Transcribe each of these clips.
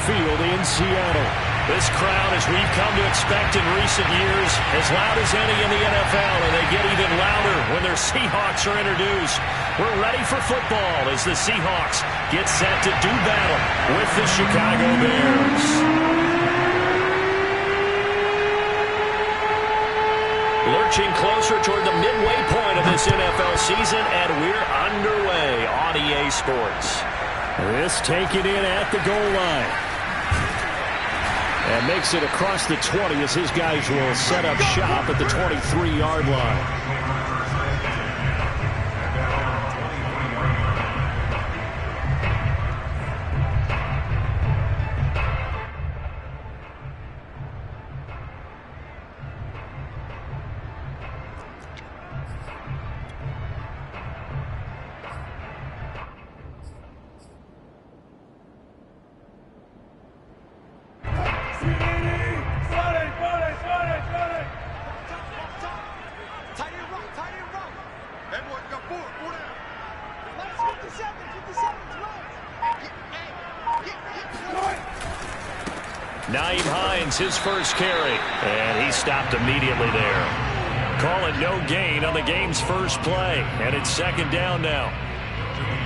Field in Seattle. This crowd, as we've come to expect in recent years, as loud as any in the NFL, and they get even louder when their Seahawks are introduced. We're ready for football as the Seahawks get set to do battle with the Chicago Bears. Lurching closer toward the midway point of this NFL season, and we're underway on EA Sports. This taken in at the goal line. And makes it across the 20 as his guys will set up shop at the 23-yard line. His first carry, and he stopped immediately there. Call it no gain on the game's first play, and it's second down now.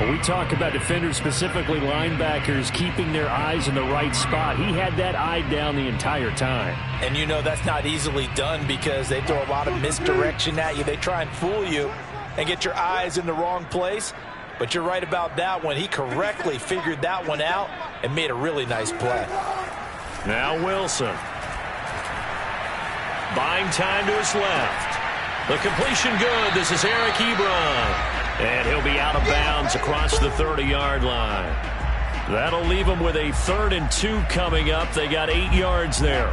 When we talk about defenders, specifically linebackers, keeping their eyes in the right spot, he had that eye down the entire time. And you know that's not easily done because they throw a lot of misdirection at you. They try and fool you and get your eyes in the wrong place. But you're right about that one. He correctly figured that one out and made a really nice play. Now Wilson. Buying time to his left. The completion good. This is Eric Ebron. And he'll be out of bounds across the 30-yard line. That'll leave him with a 3rd and 2 coming up. They got 8 yards there.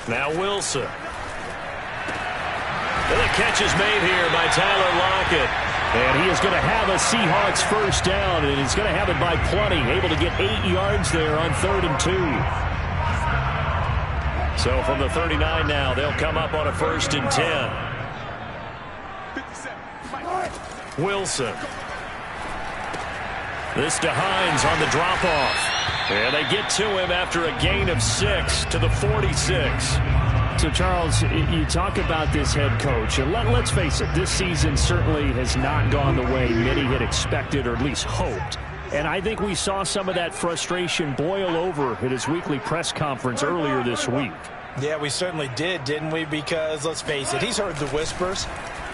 Now Wilson. And the catch is made here by Tyler Lockett. And he is going to have a Seahawks first down, and he's going to have it by plenty. Able to get 8 yards there on 3rd and 2. So from the 39 now, they'll come up on a 1st and 10. Wilson. This to Hines on the drop-off. And they get to him after a gain of 6 to the 46. So, Charles, you talk about this head coach, and let's face it, this season certainly has not gone the way many had expected or at least hoped. And I think we saw some of that frustration boil over at his weekly press conference earlier this week. Yeah, we certainly did, didn't we? Because, let's face it, he's heard the whispers,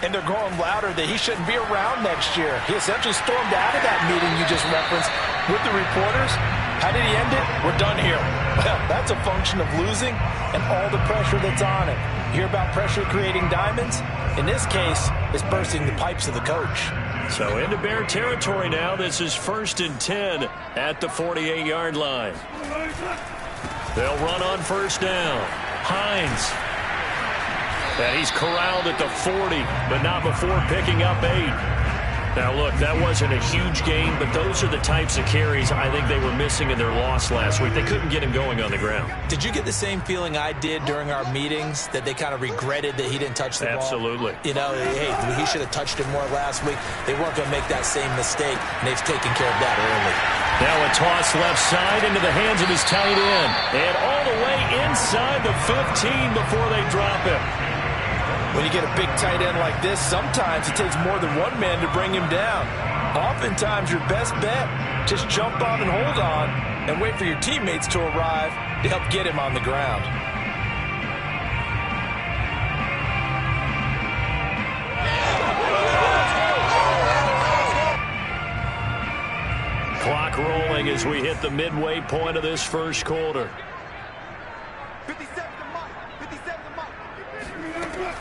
and they're growing louder that he shouldn't be around next year. He essentially stormed out of that meeting you just referenced with the reporters. How did he end it? We're done here. Well, that's a function of losing and all the pressure that's on him. You hear about pressure creating diamonds? In this case, it's bursting the pipes of the coach. So into Bear territory now. This is 1st and 10 at the 48-yard line. They'll run on 1st down. Hines. And he's corralled at the 40, but not before picking up 8. Now, look, that wasn't a huge gain, but those are the types of carries I think they were missing in their loss last week. They couldn't get him going on the ground. Did you get the same feeling I did during our meetings, that they kind of regretted that he didn't touch the ball? Absolutely. You know, hey, he should have touched it more last week. They weren't going to make that same mistake, and they've taken care of that early. Now a toss left side into the hands of his tight end. And all the way inside the 15 before they drop him. When you get a big tight end like this, sometimes it takes more than one man to bring him down. Oftentimes, your best bet, just jump on and hold on and wait for your teammates to arrive to help get him on the ground. Clock rolling as we hit the midway point of this first quarter.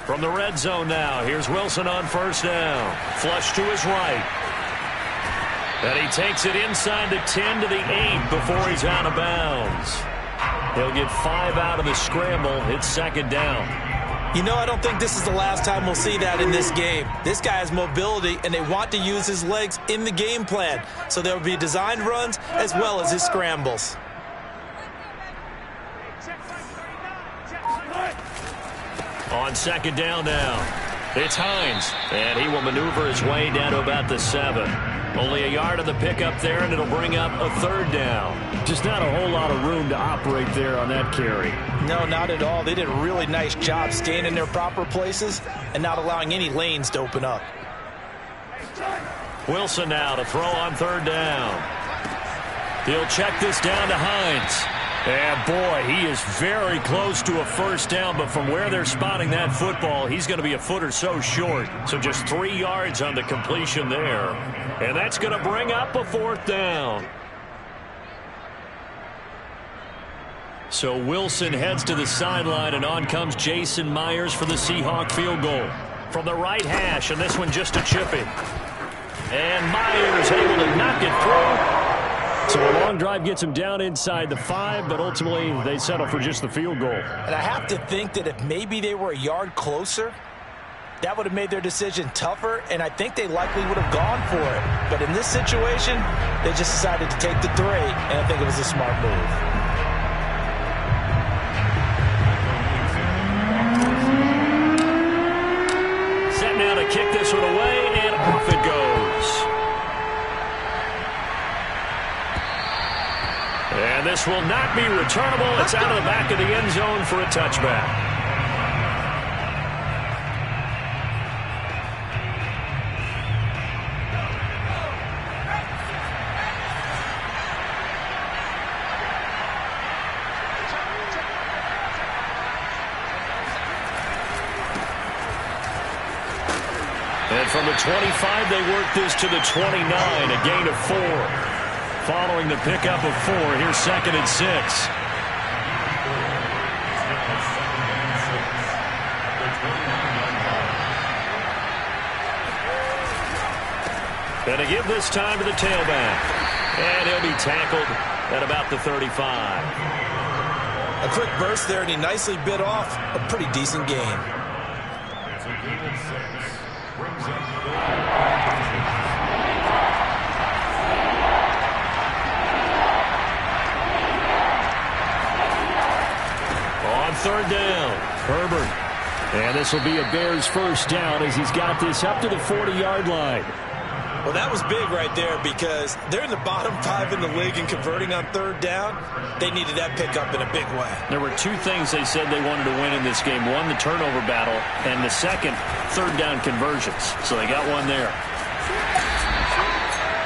From the red zone now, here's Wilson on 1st down. Flush to his right. And he takes it inside the 10 to the 8 before he's out of bounds. He'll get 5 out of the scramble. It's 2nd down. You know, I don't think this is the last time we'll see that in this game. This guy has mobility, and they want to use his legs in the game plan. So there will be designed runs as well as his scrambles. On 2nd down now. It's Hines, and he will maneuver his way down to about the 7. Only a yard of the pickup there, and it'll bring up a 3rd down. Just not a whole lot of room to operate there on that carry. No, not at all. They did a really nice job staying in their proper places and not allowing any lanes to open up. Wilson now to throw on 3rd down. He'll check this down to Hines. And boy, he is very close to a 1st down, but from where they're spotting that football, he's going to be a foot or so short. So just 3 yards on the completion there. And that's going to bring up a 4th down. So Wilson heads to the sideline, and on comes Jason Myers for the Seahawk field goal. From the right hash, and this one just a chippy. And Myers able to knock it through. So a long drive gets him down inside the 5, but ultimately they settle for just the field goal. And I have to think that if maybe they were a yard closer, that would have made their decision tougher, and I think they likely would have gone for it. But in this situation, they just decided to take the 3, and I think it was a smart move. Set now to kick this one away, and off it goes. And this will not be returnable. It's out of the back of the end zone for a touchback. And from the 25, they work this to the 29, a gain of 4. Following the pickup of 4, here's 2nd and 6. And to give this time to the tailback. And he'll be tackled at about the 35. A quick burst there, and he nicely bit off a pretty decent gain. On 3rd down, Herbert. And this will be a Bears 1st down as he's got this up to the 40-yard line. Well, that was big right there because they're in the bottom 5 in the league and converting on 3rd down. They needed that pickup in a big way. There were 2 things they said they wanted to win in this game. 1, the turnover battle, and the 2nd, 3rd down conversions. So they got 1 there.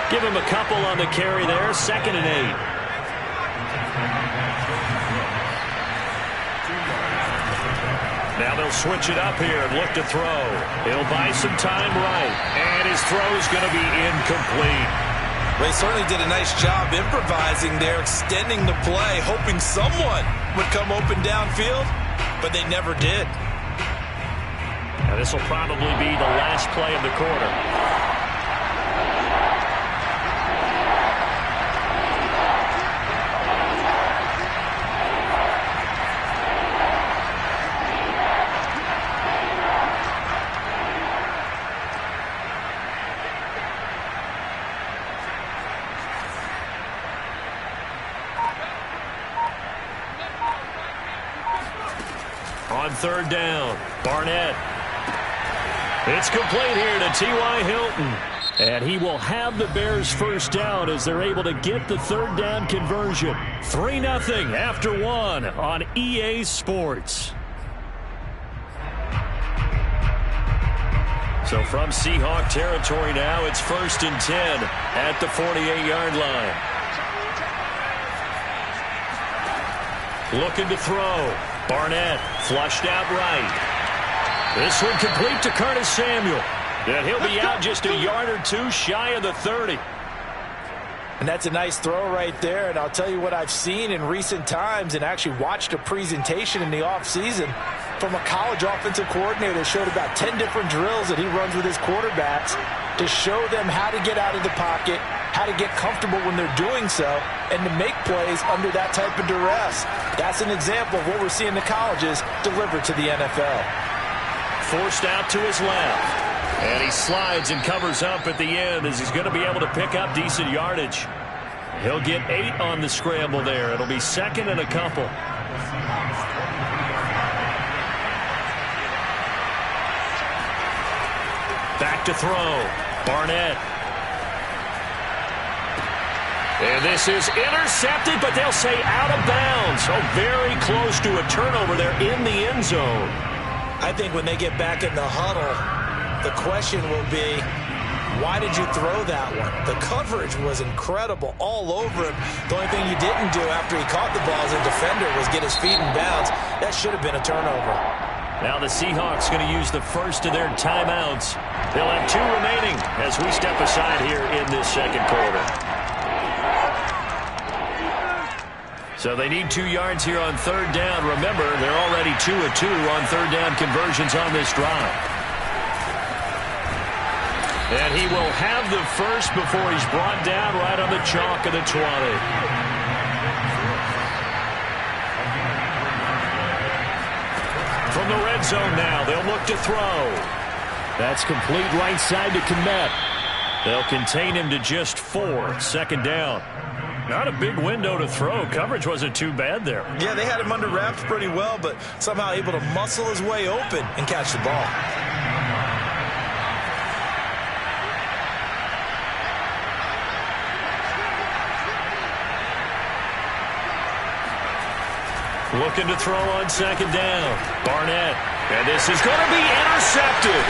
Give him a couple on the carry there, 2nd and 8. Now they'll switch it up here and look to throw. He'll buy some time right. And his throw's going to be incomplete. Well, he certainly did a nice job improvising there, extending the play, hoping someone would come open downfield, but they never did. And this will probably be the last play of the quarter. On 3rd down, Barnett. It's complete here to T.Y. Hilton. And he will have the Bears 1st down as they're able to get the 3rd down conversion. 3-0 after 1 on EA Sports. So from Seahawk territory now, it's 1st and 10 at the 48-yard line. Looking to throw. Barnett flushed out right. This one complete to Curtis Samuel. And he'll be out just a yard or 2 shy of the 30. And that's a nice throw right there. And I'll tell you what I've seen in recent times and actually watched a presentation in the offseason from a college offensive coordinator. Showed about 10 different drills that he runs with his quarterbacks to show them how to get out of the pocket, how to get comfortable when they're doing so, and to make plays under that type of duress. That's an example of what we're seeing the colleges deliver to the NFL. Forced out to his left. And he slides and covers up at the end as he's going to be able to pick up decent yardage. He'll get 8 on the scramble there. It'll be 2nd and a couple. back to throw. Barnett. And this is intercepted, but they'll say out of bounds. So very close to a turnover there in the end zone. I think when they get back in the huddle, the question will be, why did you throw that one? The coverage was incredible all over him. The only thing he didn't do after he caught the ball as a defender was get his feet in bounds. That should have been a turnover. Now the Seahawks going to use the first of their timeouts. They'll have 2 remaining as we step aside here in this second quarter. So they need 2 yards here on third down. Remember, they're already 2 of 2 on third down conversions on this drive. And he will have the first before he's brought down right on the chalk of the 20. From the red zone now, they'll look to throw. That's complete right side to Kmet. They'll contain him to just 4. Second down. Not a big window to throw. Coverage wasn't too bad there. Yeah, they had him under wraps pretty well, but somehow able to muscle his way open and catch the ball. Looking to throw on second down. Barnett. And this is going to be intercepted.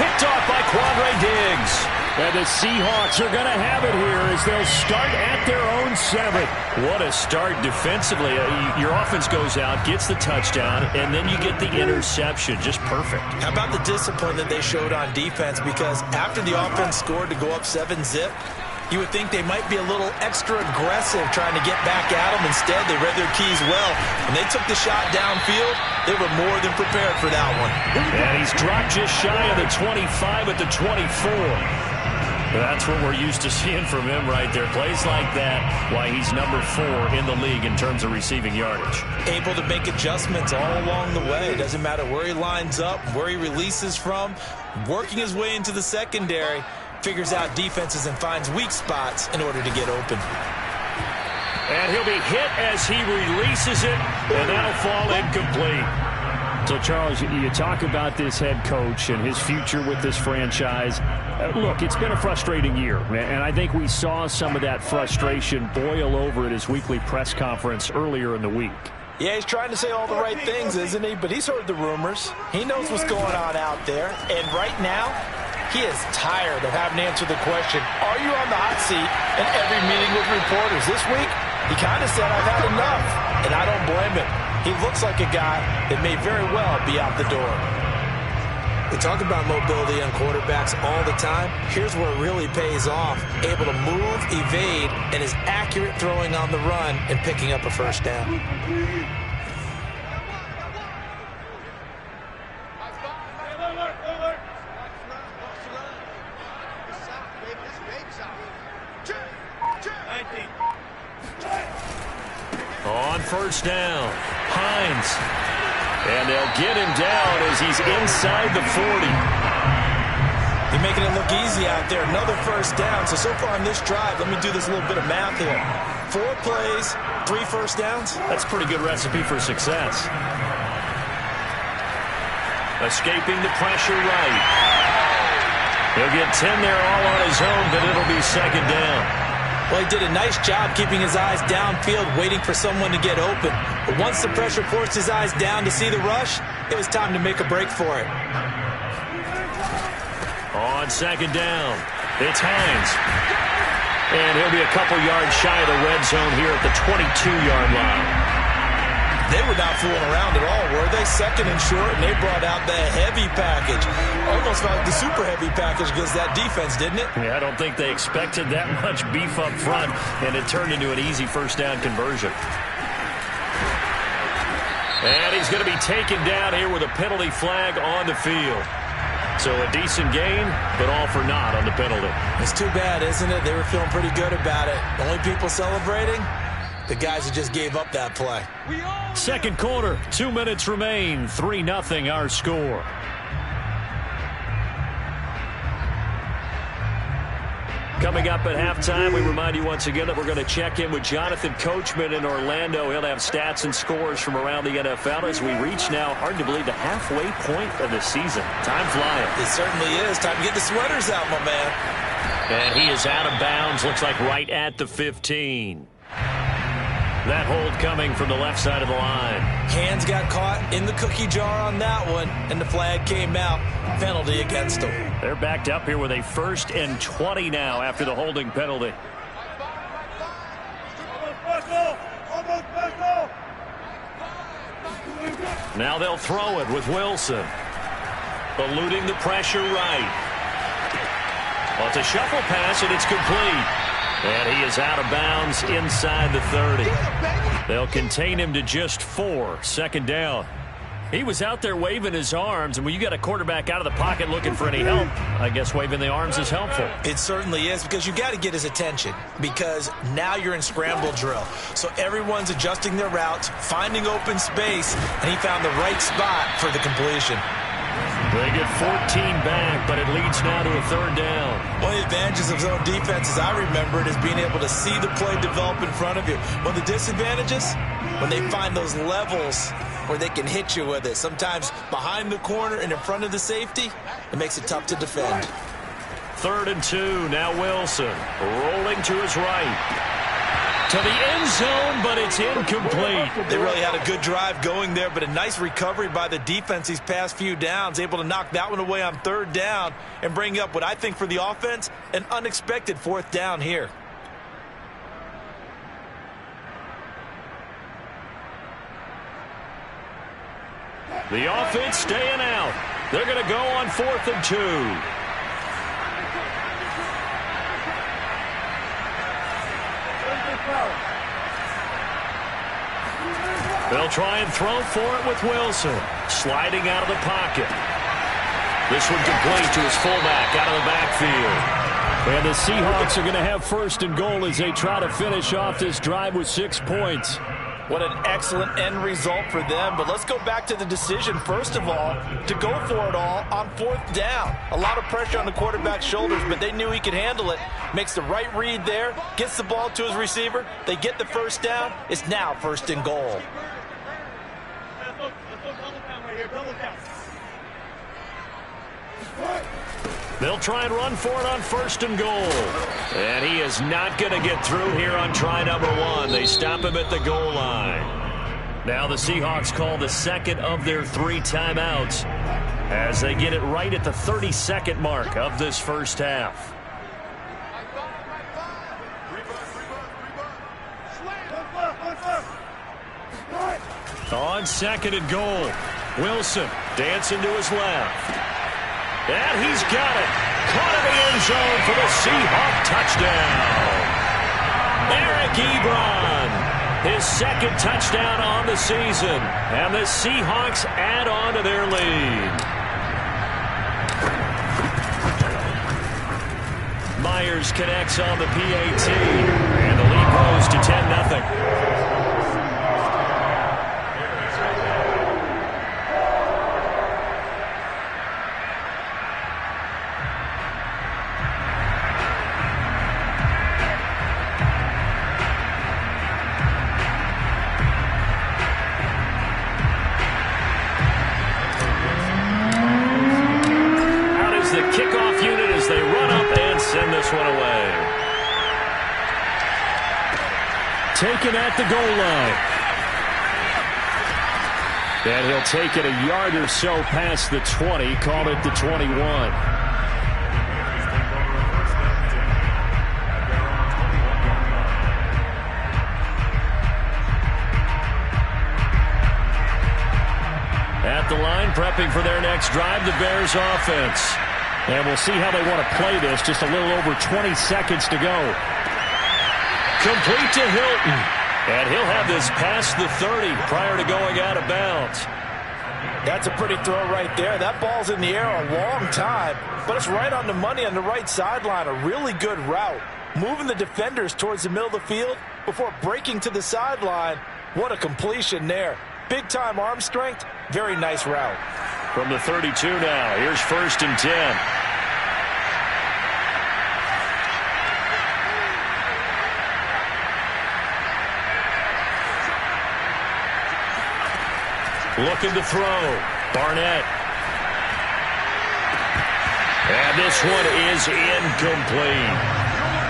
Picked off by Quandre Diggs. And the Seahawks are going to have it here as they'll start at their own 7. What a start defensively. Your offense goes out, gets the touchdown, and then you get the interception. Just perfect. How about the discipline that they showed on defense? Because after the offense scored to go up 7-zip, you would think they might be a little extra aggressive trying to get back at them. Instead, they read their keys well. When they took the shot downfield, they were more than prepared for that one. And he's dropped just shy of the 25 at the 24. That's what we're used to seeing from him right there. Plays like that, why he's number 4 in the league in terms of receiving yardage. Able to make adjustments all along the way. Doesn't matter where he lines up, where he releases from. Working his way into the secondary. Figures out defenses and finds weak spots in order to get open. And he'll be hit as he releases it, and that'll fall incomplete. So, Charles, you talk about this head coach and his future with this franchise. Look, it's been a frustrating year, and I think we saw some of that frustration boil over at his weekly press conference earlier in the week. Yeah, he's trying to say all the right things, isn't he? But he's heard the rumors. He knows what's going on out there. And right now, he is tired of having to answer the question, are you on the hot seat in every meeting with reporters? This week, he kind of said, I've had enough. And I don't blame him. He looks like a guy that may very well be out the door. We talk about mobility on quarterbacks all the time. Here's where it really pays off. Able to move, evade, and is accurate throwing on the run and picking up a first down. On first down, Hines. And they'll get him down as he's inside the 40. They're making it look easy out there. Another first down. So far on this drive, let me do this little bit of math here. 4 plays, 3 first downs. That's a pretty good recipe for success. Escaping the pressure right. He'll get 10 there all on his own, but it'll be second down. Well, he did a nice job keeping his eyes downfield, waiting for someone to get open. But once the pressure forced his eyes down to see the rush, it was time to make a break for it. On second down, it's Hines. And he'll be a couple yards shy of the red zone here at the 22-yard line. They were not fooling around at all, were they? Second and short, and they brought out the heavy package. Almost like the super heavy package against that defense, didn't it? Yeah, I don't think they expected that much beef up front, and it turned into an easy first down conversion. And he's going to be taken down here with a penalty flag on the field. So a decent gain, but all for naught on the penalty. It's too bad, isn't it? They were feeling pretty good about it. The only people celebrating, the guys who just gave up that play. Second quarter, 2 minutes remain, 3-0 our score. Coming up at halftime, we remind you once again that we're going to check in with Jonathan Coachman in Orlando. He'll have stats and scores from around the NFL as we reach now, hard to believe, the halfway point of the season. Time flying. It certainly is. Time to get the sweaters out, my man. And he is out of bounds, looks like right at the 15. That hold coming from the left side of the line. Hands got caught in the cookie jar on that one, and the flag came out. Penalty against them. They're backed up here with a 1st and 20 now after the holding penalty. Now they'll throw it with Wilson. Eluding the pressure right. Well, it's a shuffle pass, and it's complete. And he is out of bounds inside the 30. They'll contain him to just 4. 2nd down. He was out there waving his arms, and when you got a quarterback out of the pocket looking for any help, I guess waving the arms is helpful. It certainly is, because you got to get his attention, because now you're in scramble drill. So everyone's adjusting their routes, finding open space, and he found the right spot for the completion. They get 14 back, but it leads now to a 3rd down. One of the advantages of zone defense, as I remember it, is being able to see the play develop in front of you. One of the disadvantages, when they find those levels where they can hit you with it. Sometimes behind the corner and in front of the safety, it makes it tough to defend. 3rd and 2, now Wilson rolling to his right. To the end zone, but it's incomplete. They really had a good drive going there, but a nice recovery by the defense these past few downs, able to knock that one away on 3rd down and bring up what I think for the offense, an unexpected 4th down here. The offense staying out. They're going to go on 4th and 2. They'll try and throw for it with Wilson. Sliding out of the pocket. This one complete to his fullback out of the backfield. And the Seahawks are going to have 1st and goal as they try to finish off this drive with 6 points. What an excellent end result for them. But let's go back to the decision, first of all, to go for it all on 4th down. A lot of pressure on the quarterback's shoulders, but they knew he could handle it. Makes the right read there, gets the ball to his receiver. They get the 1st down. It's now 1st and goal. They'll try and run for it on 1st and goal. And he is not going to get through here on try number 1. They stop him at the goal line. Now the Seahawks call the 2nd of their 3 timeouts as they get it right at the 32nd mark of this 1st half. On 2nd and goal, Wilson dancing to his left. And he's got it. Caught in the end zone for the Seahawk touchdown. Eric Ebron, his 2nd touchdown on the season. And the Seahawks add on to their lead. Myers connects on the PAT. And the lead grows to 10-0. Taken at the goal line. And he'll take it a yard or so past the 20, call it the 21. At the line, prepping for their next drive, the Bears offense. And we'll see how they want to play this. Just a little over 20 seconds to go. Complete to Hilton. And he'll have this past the 30 prior to going out of bounds. That's a pretty throw right there. That ball's in the air a long time, but it's right on the money on the right sideline. A really good route. Moving the defenders towards the middle of the field before breaking to the sideline. What a completion there. Big-time arm strength. Very nice route. From the 32 now, here's 1st and 10. Looking to throw. Barnett. And this one is incomplete.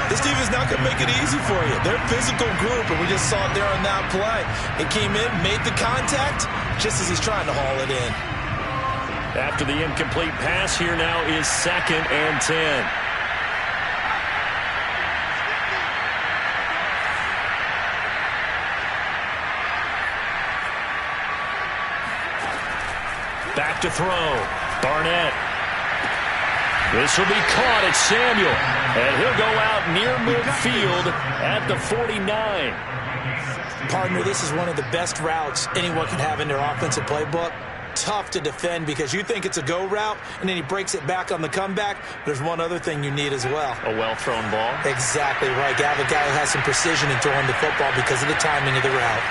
This defense is not going to make it easy for you. They're a physical group, and we just saw it there on that play. It came in, made the contact, just as he's trying to haul it in. After the incomplete pass, here now is 2nd and 10. Back to throw. Barnett. This will be caught at Samuel. And he'll go out near midfield at the 49. Partner, this is one of the best routes anyone can have in their offensive playbook. Tough to defend because you think it's a go route, and then he breaks it back on the comeback. There's one other thing you need as well. A well-thrown ball? Exactly right. You have a guy who has some precision in throwing the football because of the timing of the route.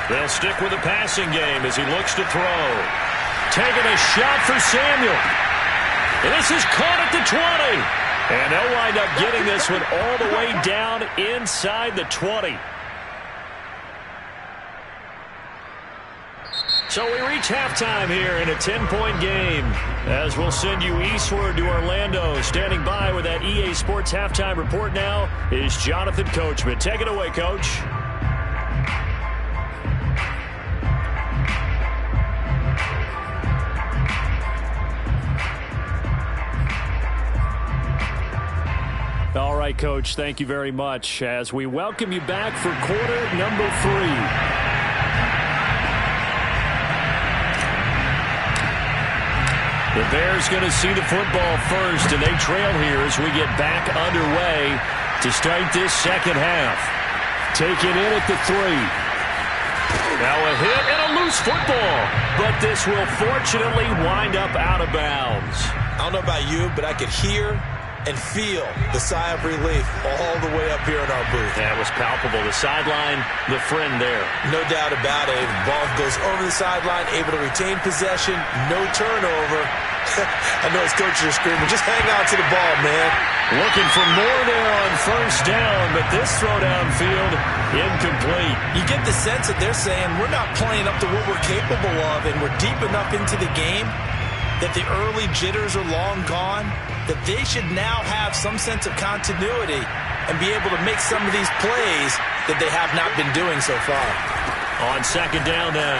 They'll stick with the passing game as he looks to throw. Taking a shot for Samuel. This is caught at the 20. And they'll wind up getting this one all the way down inside the 20. So we reach halftime here in a 10-point game. As we'll send you eastward to Orlando. Standing by with that EA Sports halftime report now is Jonathan Coachman. Take it away, Coach. All right, Coach, thank you very much as we welcome you back for quarter number 3. The Bears going to see the football first, and they trail here as we get back underway to start this second half. Taken in at the 3. Now a hit and a loose football, but this will fortunately wind up out of bounds. I don't know about you, but I could hear and feel the sigh of relief all the way up here in our booth. That was palpable. The sideline, the friend there. No doubt about it. The ball goes over the sideline, able to retain possession, no turnover. I know his coaches are screaming, just hang on to the ball, man. Looking for more there on first down, but this throw downfield, incomplete. You get the sense that they're saying we're not playing up to what we're capable of, and we're deep enough into the game that the early jitters are long gone, that they should now have some sense of continuity and be able to make some of these plays that they have not been doing so far. On second down now,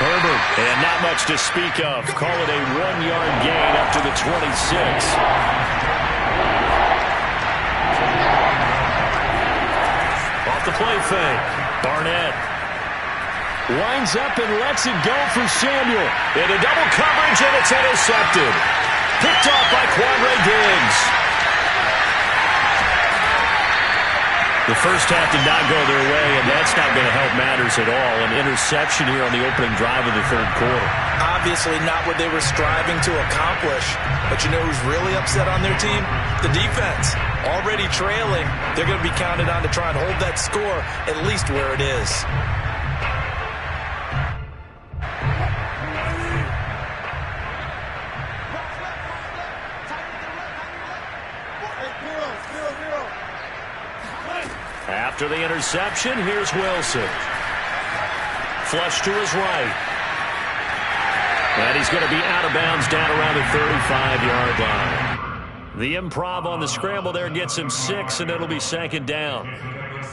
Herbert, and not much to speak of. Call it a 1-yard gain up to the 26. Off the play fake, Barnett winds up and lets it go for Samuel. Into double coverage, and it's intercepted. Picked off by Quandre Diggs. The first half did not go their way, and that's not going to help matters at all. An interception here on the opening drive of the third quarter. Obviously not what they were striving to accomplish. But you know who's really upset on their team? The defense. Already trailing. They're going to be counted on to try and hold that score at least where it is. After the interception, here's Wilson. Flush to his right. And he's going to be out of bounds down around the 35-yard line. The improv on the scramble there gets him 6, and it'll be second down.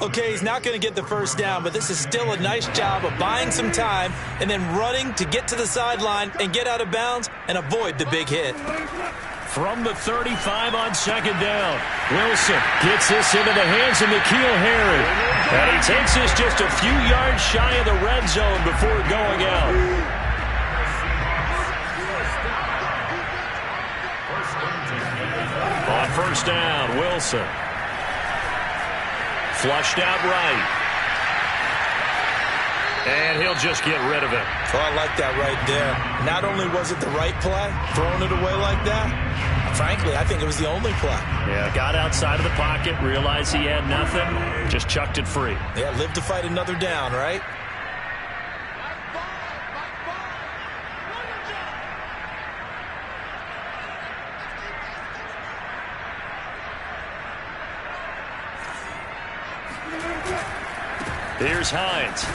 Okay, he's not going to get the first down, but this is still a nice job of buying some time and then running to get to the sideline and get out of bounds and avoid the big hit. From the 35 on second down, Wilson gets this into the hands of N'Keal Harry. And he takes this just a few yards shy of the red zone before going out. On first down, Wilson. Flushed out right. And he'll just get rid of it. Oh, I like that right there. Not only was it the right play, throwing it away like that, frankly, I think it was the only play. Yeah, got outside of the pocket, realized he had nothing, just chucked it free. Yeah, live to fight another down, right? Here's Hines.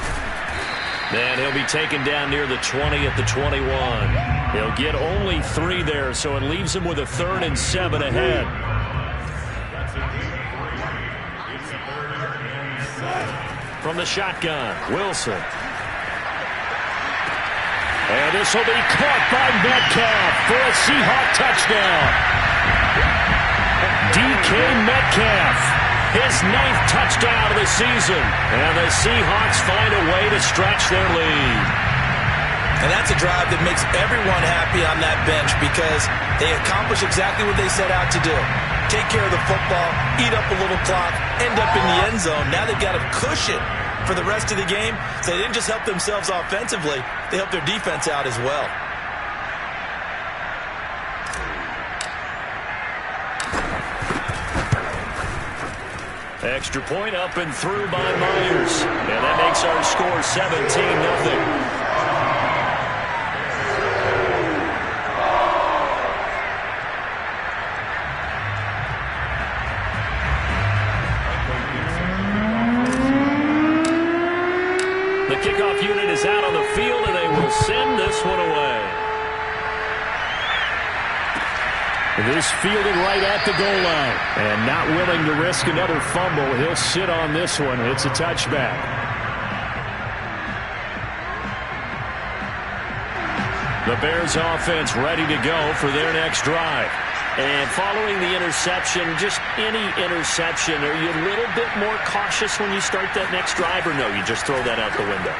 And he'll be taken down near the 20 at the 21. He'll get only 3 there, so it leaves him with a 3rd and 7 ahead. From the shotgun, Wilson. And this will be caught by Metcalf for a Seahawk touchdown. DK Metcalf, his 9th touchdown of the season. And the Seahawks find a way to stretch their lead. And that's a drive that makes everyone happy on that bench because they accomplish exactly what they set out to do. Take care of the football, eat up a little clock, end up in the end zone. Now they've got a cushion for the rest of the game. So they didn't just help themselves offensively, they helped their defense out as well. Extra point up and through by Myers. And that makes our score 17-0. The kickoff unit is out on the field, and they will send this one away. This fielded right at the goal line. And not willing to risk another fumble. He'll sit on this one. It's a touchback. The Bears offense ready to go for their next drive. And following the interception, just any interception, are you a little bit more cautious when you start that next drive, or no, you just throw that out the window?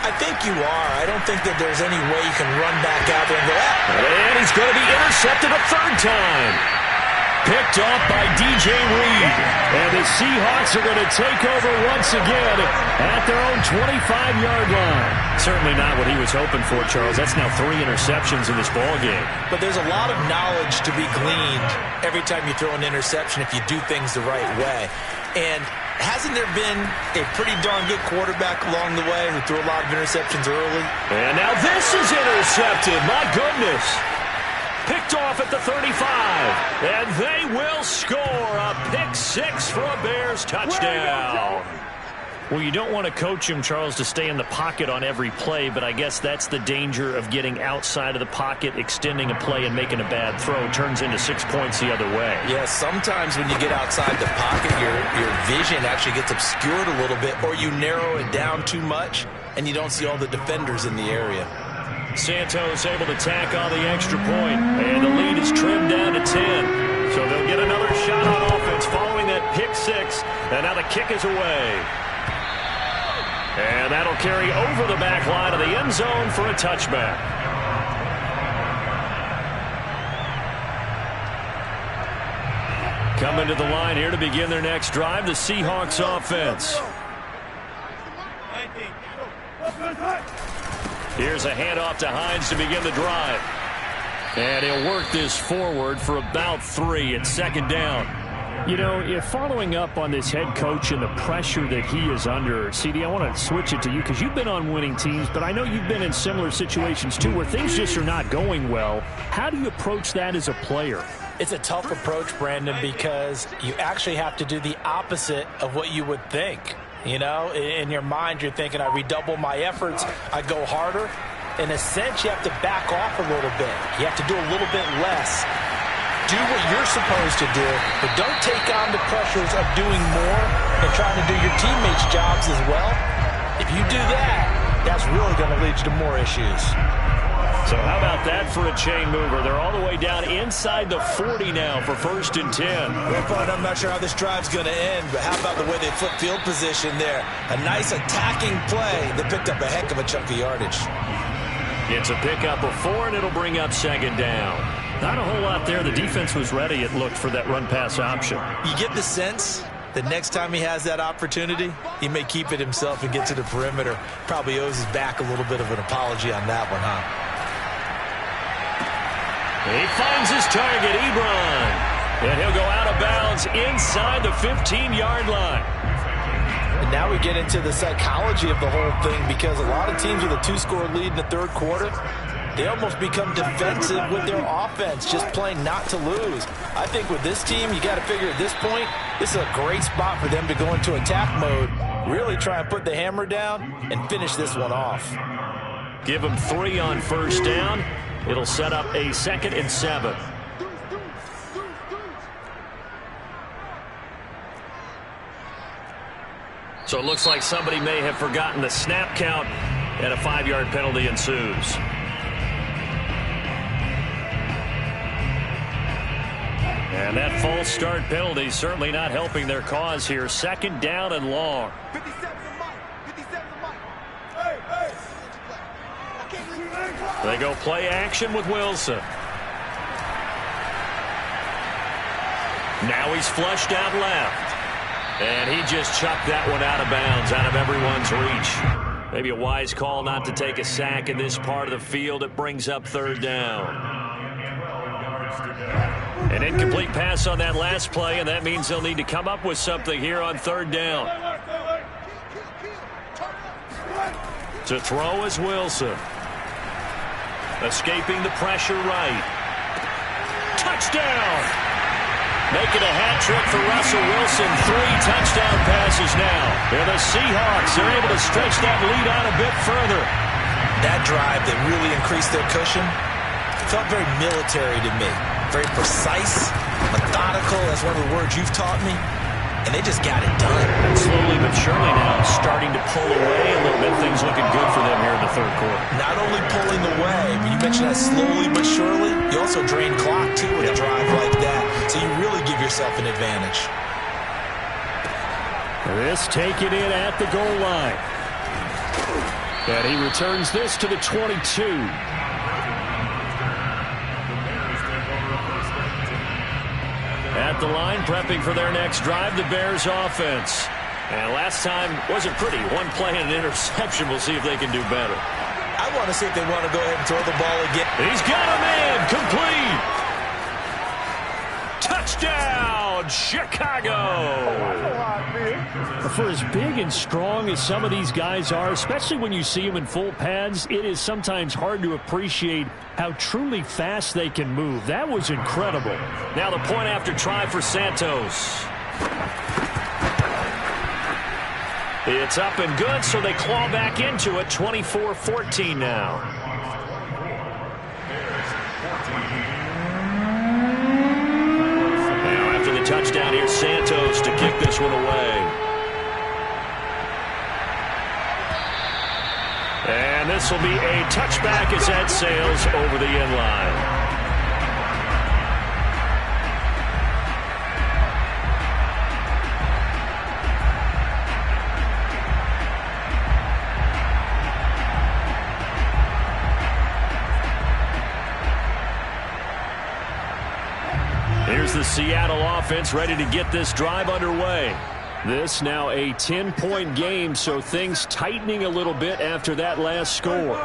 I think you are. I don't think that there's any way you can run back out there and go, And he's going to be intercepted a 3rd time. Picked off by DJ Reed. And the Seahawks are going to take over once again at their own 25-yard line. Certainly not what he was hoping for, Charles. That's now 3 interceptions in this ballgame. But there's a lot of knowledge to be gleaned every time you throw an interception if you do things the right way. And hasn't there been a pretty darn good quarterback along the way who threw a lot of interceptions early? And now this is intercepted. My goodness. Picked off at the 35. And they will score a pick 6 for a Bears touchdown. Well, you don't want to coach him, Charles, to stay in the pocket on every play, but I guess that's the danger of getting outside of the pocket, extending a play, and making a bad throw. Turns into 6 points the other way. Yeah, sometimes when you get outside the pocket, your vision actually gets obscured a little bit, or you narrow it down too much, and you don't see all the defenders in the area. Santos able to tack on the extra point, and the lead is trimmed down to 10. So they'll get another shot on offense following that pick 6, and now the kick is away. And that'll carry over the back line of the end zone for a touchback. Coming to the line here to begin their next drive, the Seahawks offense. Here's a handoff to Hines to begin the drive. And he'll work this forward for about 3 at 2nd down. You know, if following up on this head coach and the pressure that he is under, CD, I want to switch it to you because you've been on winning teams, but I know you've been in similar situations too where things just are not going well. How do you approach that as a player? It's a tough approach, Brandon, because you actually have to do the opposite of what you would think. You know, in your mind, you're thinking, I redouble my efforts, I go harder. In a sense, you have to back off a little bit. You have to do a little bit less. Do what you're supposed to do, but don't take on the pressures of doing more and trying to do your teammates' jobs as well. If you do that, that's really going to lead you to more issues. So how about that for a chain mover? They're all the way down inside the 40 now for 1st and 10. Well, Bud, I'm not sure how this drive's going to end, but how about the way they flip field position there? A nice attacking play that picked up a heck of a chunk of yardage. It's a pickup of 4, and it'll bring up 2nd down. Not a whole lot there. The defense was ready, it looked, for that run-pass option. You get the sense that next time he has that opportunity, he may keep it himself and get to the perimeter. Probably owes his back a little bit of an apology on that one, huh? He finds his target, Ebron. And he'll go out of bounds inside the 15-yard line. And now we get into the psychology of the whole thing because a lot of teams with a 2-score lead in the 3rd quarter, they almost become defensive with their offense, just playing not to lose. I think with this team, you got to figure at this point, this is a great spot for them to go into attack mode Really try and put the hammer down and finish this one off. Give him 3 on first down. It'll set up a 2nd and 7. So it looks like somebody may have forgotten the snap count, and a 5-yard penalty ensues. And that false start penalty certainly not helping their cause here. 2nd down and long. They go play action with Wilson. Now he's flushed out left. And he just chucked that one out of bounds, out of everyone's reach. Maybe a wise call not to take a sack in this part of the field. It brings up 3rd down. An incomplete pass on that last play, and that means they'll need to come up with something here on 3rd down. To throw is Wilson. Escaping the pressure right. Touchdown! Making a hat trick for Russell Wilson. 3 touchdown passes now. And the Seahawks are able to stretch that lead out a bit further. That drive that really increased their cushion felt very military to me. Very precise, methodical. That's one of the words you've taught me. And they just got it done. Slowly but surely now starting to pull away a little bit. Things looking good for them here in the 3rd quarter. Not only pulling away, but you mentioned that slowly but surely. You also drain clock, too, with a drive like that. So you really give yourself an advantage. This taken in at the goal line. And he returns this to the 22. At the line, prepping for their next drive, the Bears offense. And last time wasn't pretty. 1 play and an interception. We'll see if they can do better. I want to see if they want to go ahead and throw the ball again. He's got a man. Complete. Touchdown, Chicago. For as big and strong as some of these guys are, especially when you see them in full pads, it is sometimes hard to appreciate how truly fast they can move. That was incredible. Now the point after try for Santos. It's up and good, so they claw back into it. 24-14 now. Now after the touchdown, here's Santos to kick this one away. And this will be a touchback as that sails over the end line. Here's the Seattle offense ready to get this drive underway. This now a 10-point game, so things tightening a little bit after that last score.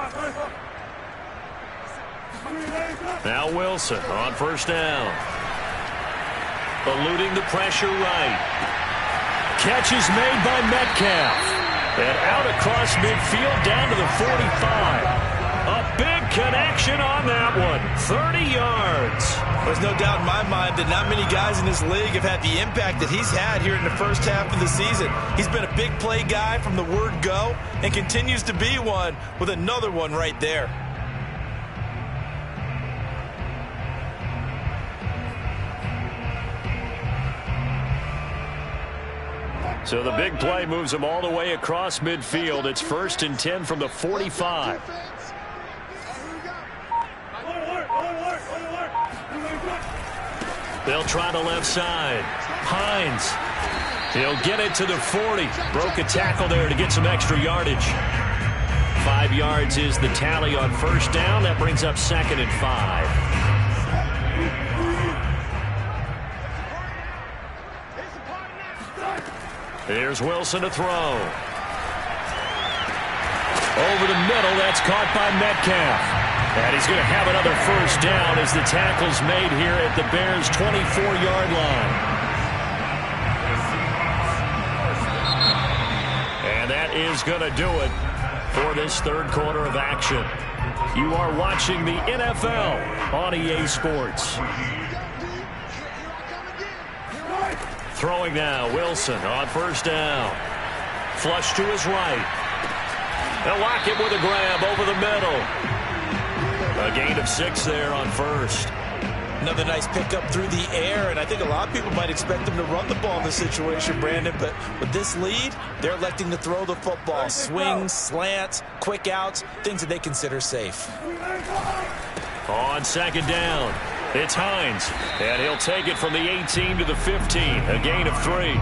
Now Wilson on first down. Eluding the pressure right. Catch is made by Metcalf. And out across midfield down to the 45. A big connection on that one. 30 yards. There's no doubt in my mind that not many guys in this league have had the impact that he's had here in the first half of the season. He's been a big play guy from the word go and continues to be one with another one right there. So the big play moves him all the way across midfield. It's 1st and 10 from the 45. They'll try the left side. Hines. He'll get it to the 40. Broke a tackle there to get some extra yardage. 5 yards is the tally on first down. That brings up 2nd and 5. Here's Wilson to throw. Over the middle. That's caught by Metcalf. And he's going to have another first down as the tackle's made here at the Bears' 24-yard line. And that is going to do it for this 3rd quarter of action. You are watching the NFL on EA Sports. Throwing now, Wilson on first down. flush to his right. They'll lock him with a grab over the middle. A gain of 6 there on first. Another nice pickup through the air, and I think a lot of people might expect them to run the ball in this situation, Brandon, but with this lead, they're electing to throw the football. Swings, slants, quick outs, things that they consider safe. On second down, it's Hines, and he'll take it from the 18 to the 15, a gain of 3.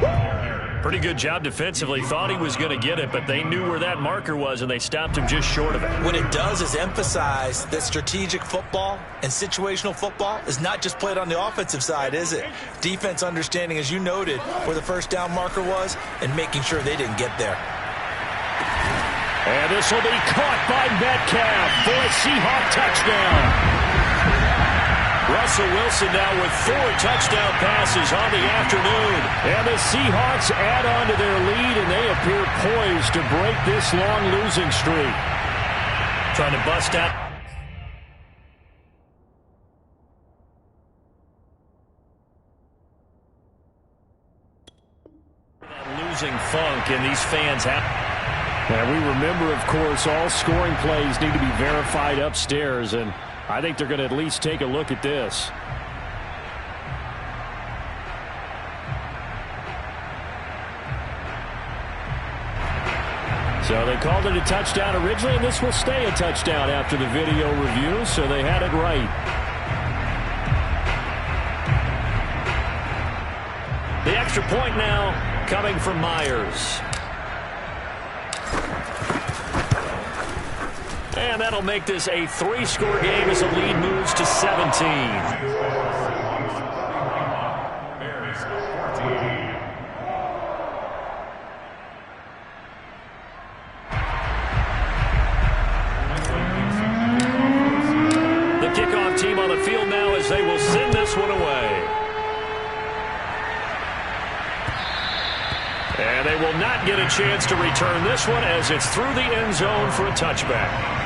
Pretty good job defensively. Thought he was going to get it, but they knew where that marker was, and they stopped him just short of it. What it does is emphasize that strategic football and situational football is not just played on the offensive side, is it? Defense understanding, as you noted, where the first down marker was and making sure they didn't get there. And this will be caught by Metcalf for a Seahawk touchdown. Russell Wilson now with 4 touchdown passes on the afternoon. And the Seahawks add on to their lead, and they appear poised to break this long losing streak. Trying to bust out. Losing funk, and these fans have. And we remember, of course, all scoring plays need to be verified upstairs, and I think they're going to at least take a look at this. So they called it a touchdown originally, and this will stay a touchdown after the video review, so they had it right. The extra point now coming from Myers. And that'll make this a 3-score game as the lead moves to 17. The kickoff team on the field now as they will send this one away. And they will not get a chance to return this one as it's through the end zone for a touchback.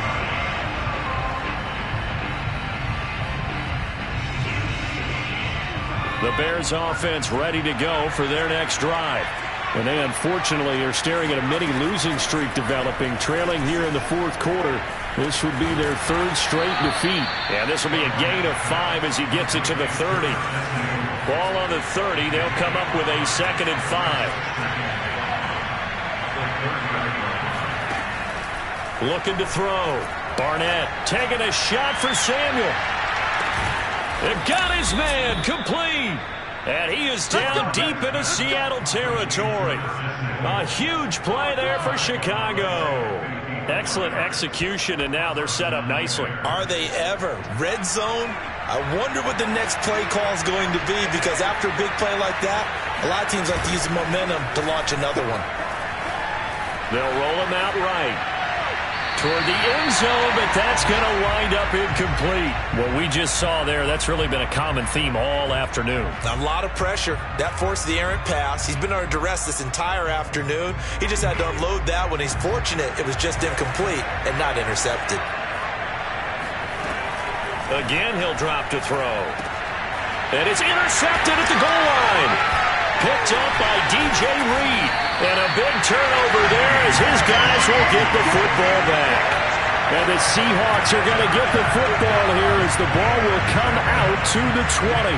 The Bears offense ready to go for their next drive. And they unfortunately are staring at a mini losing streak developing, trailing here in the 4th quarter. This would be their 3rd straight defeat. And this will be a gain of 5 as he gets it to the 30. Ball on the 30. They'll come up with a 2nd and 5. Looking to throw. Barnett taking a shot for Samuel. They've got his man complete. And he is down deep into Seattle territory. A huge play there for Chicago. Excellent execution, and now they're set up nicely. Are they ever? Red zone? I wonder what the next play call is going to be, because after a big play like that, a lot of teams like to use the momentum to launch another one. They'll roll him out right toward the end zone, but that's going to wind up incomplete. What we just saw there, that's really been a common theme all afternoon. A lot of pressure. That forced the errant pass. He's been under duress this entire afternoon. He just had to unload that one. He's fortunate it was just incomplete and not intercepted. Again, he'll drop to throw. And it's intercepted at the goal line. Picked up by DJ Reed. And a big turnover there as his guys will get the football back. And the Seahawks are going to get the football here as the ball will come out to the 20.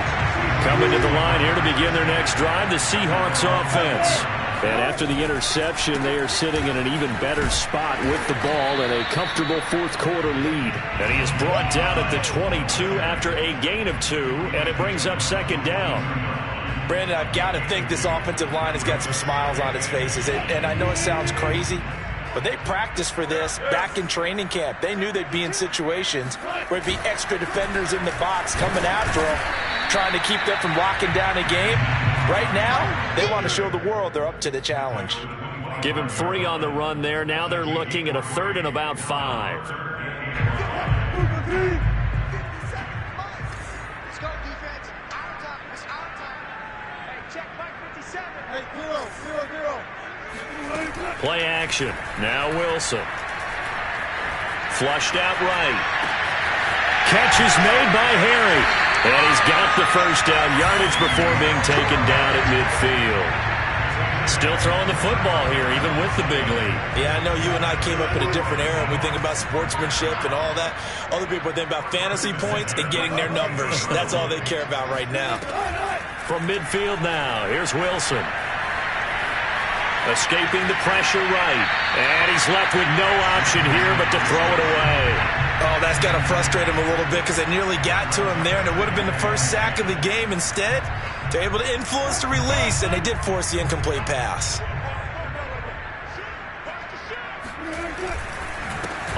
Coming to the line here to begin their next drive, the Seahawks offense. And after the interception, they are sitting in an even better spot with the ball and a comfortable 4th quarter lead. And he is brought down at the 22 after a gain of 2, and it brings up 2nd down. Brandon, I've got to think this offensive line has got some smiles on its faces. And I know it sounds crazy, but they practiced for this back in training camp. They knew they'd be in situations where it'd be extra defenders in the box coming after them, trying to keep them from locking down a game. Right now, they want to show the world they're up to the challenge. Give him 3 on the run there. Now they're looking at a 3rd and about 5. Play action. Now Wilson. Flushed out right. Catch is made by Harry. And he's got the first down yardage before being taken down at midfield. Still throwing the football here, even with the big lead. Yeah, I know you and I came up in a different era, and we think about sportsmanship and all that. Other people think about fantasy points and getting their numbers. That's all they care about right now. From midfield now, here's Wilson. Escaping the pressure right. And he's left with no option here but to throw it away. Oh, that's got to frustrate him a little bit because they nearly got to him there, and it would have been the first sack of the game. Instead, they're able to influence the release, and they did force the incomplete pass.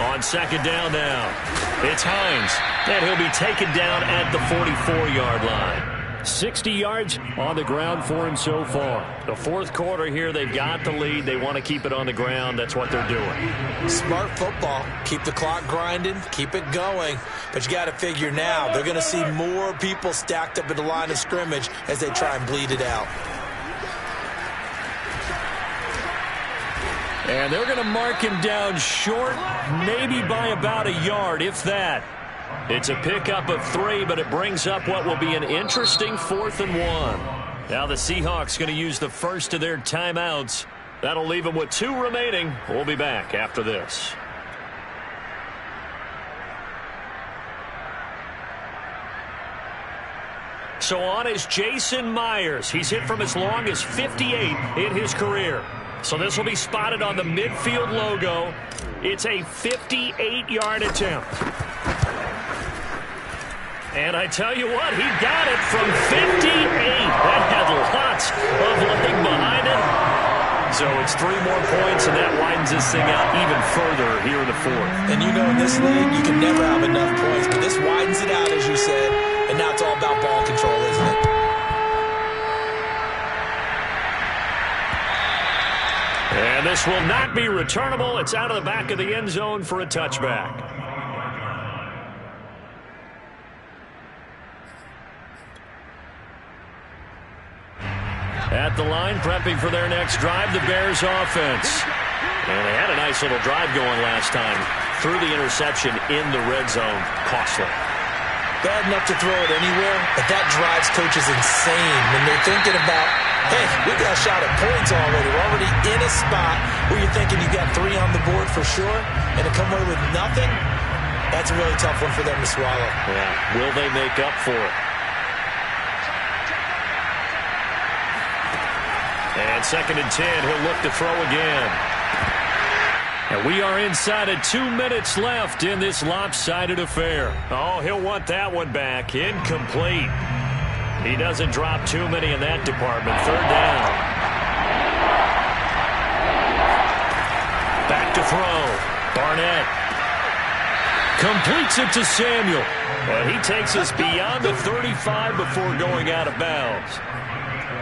On second down now, it's Hines, and he'll be taken down at the 44-yard line. 60 yards on the ground for him so far. The fourth quarter here, they've got the lead. They want to keep it on the ground. That's what they're doing. Smart football. Keep the clock grinding. Keep it going. But you got to figure now, they're going to see more people stacked up at the line of scrimmage as they try and bleed it out. And they're going to mark him down short, maybe by about a yard, if that. It's a pickup of 3, but it brings up what will be an interesting 4th and 1. Now the Seahawks going to use the first of their timeouts. That'll leave them with 2 remaining. We'll be back after this. So on is Jason Myers. He's hit from as long as 58 in his career. So this will be spotted on the midfield logo. It's a 58-yard attempt. And I tell you what, he got it from 58. That had lots of leg behind it. So it's 3 more points, and that widens this thing out even further here in the 4th. And you know in this league, you can never have enough points. But this widens it out, as you said. And now it's all about ball control, isn't it? And this will not be returnable. It's out of the back of the end zone for a touchback. At the line, prepping for their next drive, the Bears offense. And they had a nice little drive going last time. Threw the interception in the red zone. Costly. Bad enough to throw it anywhere, but that drives coaches insane when they're thinking about, hey, we got a shot at points already. We're already in a spot where you're thinking you got 3 on the board for sure, and to come away with nothing, that's a really tough one for them to swallow. Yeah, will they make up for it? And 2nd and 10, he'll look to throw again. And we are inside of 2 minutes left in this lopsided affair. Oh, he'll want that one back. Incomplete. He doesn't drop too many in that department. 3rd down. Back to throw. Barnett completes it to Samuel. And he takes us beyond the 35 before going out of bounds.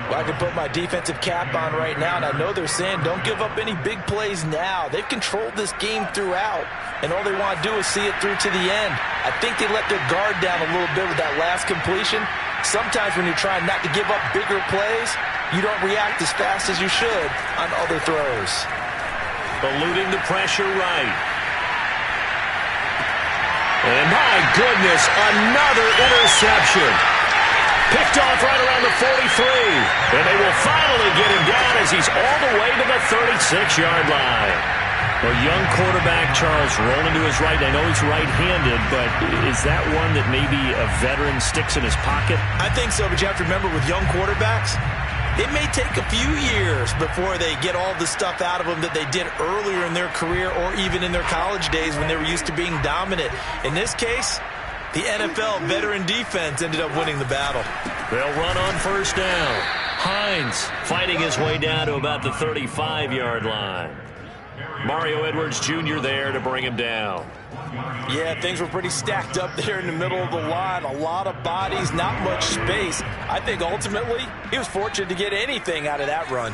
Well, I can put my defensive cap on right now, and I know they're saying don't give up any big plays now. They've controlled this game throughout, and all they want to do is see it through to the end. I think they let their guard down a little bit with that last completion. Sometimes when you're trying not to give up bigger plays, you don't react as fast as you should on other throws. Eluding the pressure right. And my goodness, another interception. Picked off right around the 43. And they will finally get him down as he's all the way to the 36-yard line. Well, young quarterback Charles rolling to his right. I know he's right-handed, but is that one that maybe a veteran sticks in his pocket? I think so, but you have to remember with young quarterbacks, it may take a few years before they get all the stuff out of them that they did earlier in their career or even in their college days when they were used to being dominant. In this case, the NFL veteran defense ended up winning the battle. They'll run on 1st down. Hines fighting his way down to about the 35-yard line. Mario Edwards Jr. there to bring him down. Yeah, things were pretty stacked up there in the middle of the line. A lot of bodies, not much space. I think ultimately he was fortunate to get anything out of that run.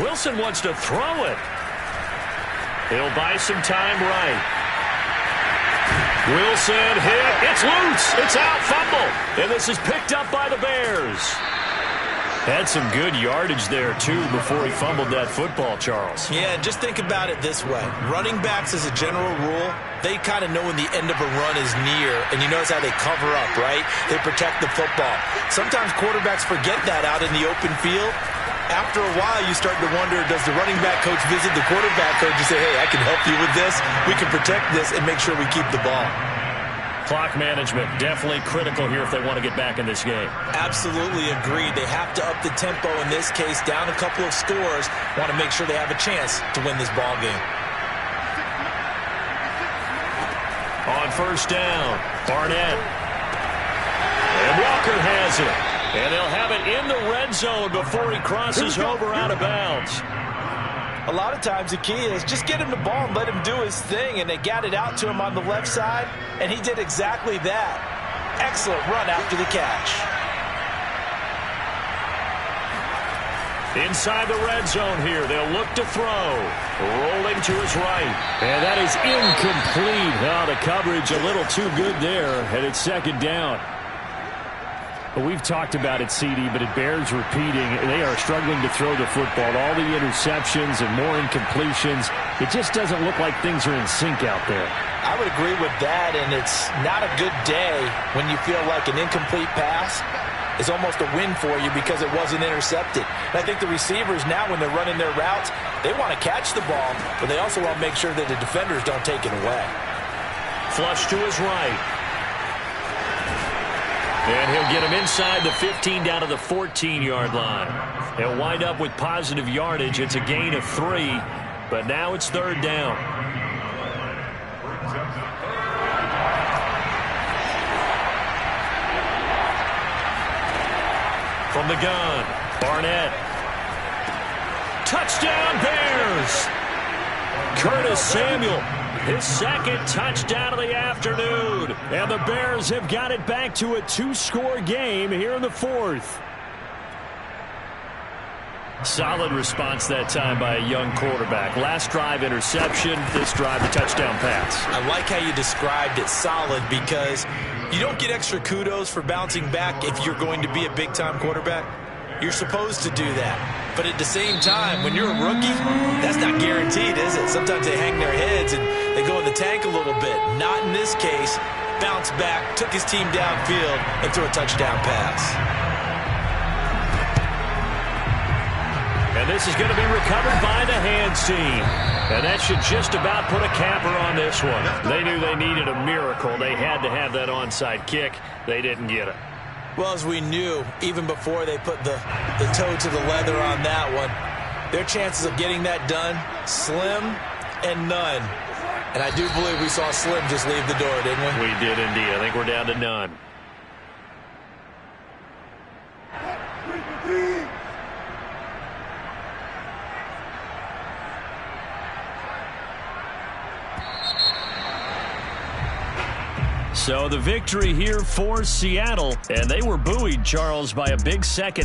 Wilson wants to throw it. He'll buy some time right. Wilson hit. It's loose. It's out. Fumble. And this is picked up by the Bears. Had some good yardage there, too, before he fumbled that football, Charles. Yeah, just think about it this way. Running backs, as a general rule, they kind of know when the end of a run is near, and you notice how they cover up, right? They protect the football. Sometimes quarterbacks forget that out in the open field. After a while, you start to wonder, does the running back coach visit the quarterback coach and say, hey, I can help you with this, we can protect this, and make sure we keep the ball. Clock management, definitely critical here if they want to get back in this game. Absolutely agreed. They have to up the tempo in this case, down a couple of scores. Want to make sure they have a chance to win this ball game. On first down, Barnett. And Walker has it. And they'll have it in the red zone before he crosses over out of bounds. A lot of times the key is just get him the ball and let him do his thing, and they got it out to him on the left side, and he did exactly that. Excellent run after the catch. Inside the red zone here, they'll look to throw. Rolling to his right. And that is incomplete. Oh, the coverage a little too good there, and it's second down. Well, we've talked about it, CD, but it bears repeating. They are struggling to throw the football. All the interceptions and more incompletions. It just doesn't look like things are in sync out there. I would agree with that, and it's not a good day when you feel like an incomplete pass is almost a win for you because it wasn't intercepted. And I think the receivers now, when they're running their routes, they want to catch the ball, but they also want to make sure that the defenders don't take it away. Flush to his right. And he'll get him inside the 15 down to the 14-yard line. He'll wind up with positive yardage. It's a gain of 3, but now it's third down. From the gun, Barnett. Touchdown, Bears! Curtis Samuel, his second touchdown of the afternoon. And the Bears have got it back to a 2-score game here in the fourth. Solid response that time by a young quarterback. Last drive, interception. This drive, a touchdown pass. I like how you described it, solid, because you don't get extra kudos for bouncing back if you're going to be a big-time quarterback. You're supposed to do that. But at the same time, when you're a rookie, that's not guaranteed, is it? Sometimes they hang their heads and they go in the tank a little bit. Not in this case. Bounced back, took his team downfield, and threw a touchdown pass. And this is going to be recovered by the hands team. And that should just about put a capper on this one. They knew they needed a miracle. They had to have that onside kick. They didn't get it. Well, as we knew, even before they put the toe to the leather on that one, their chances of getting that done, slim and none. And I do believe we saw Slim just leave the door, didn't we? We did indeed. I think we're down to none. So the victory here for Seattle, and they were buoyed, Charles, by a big second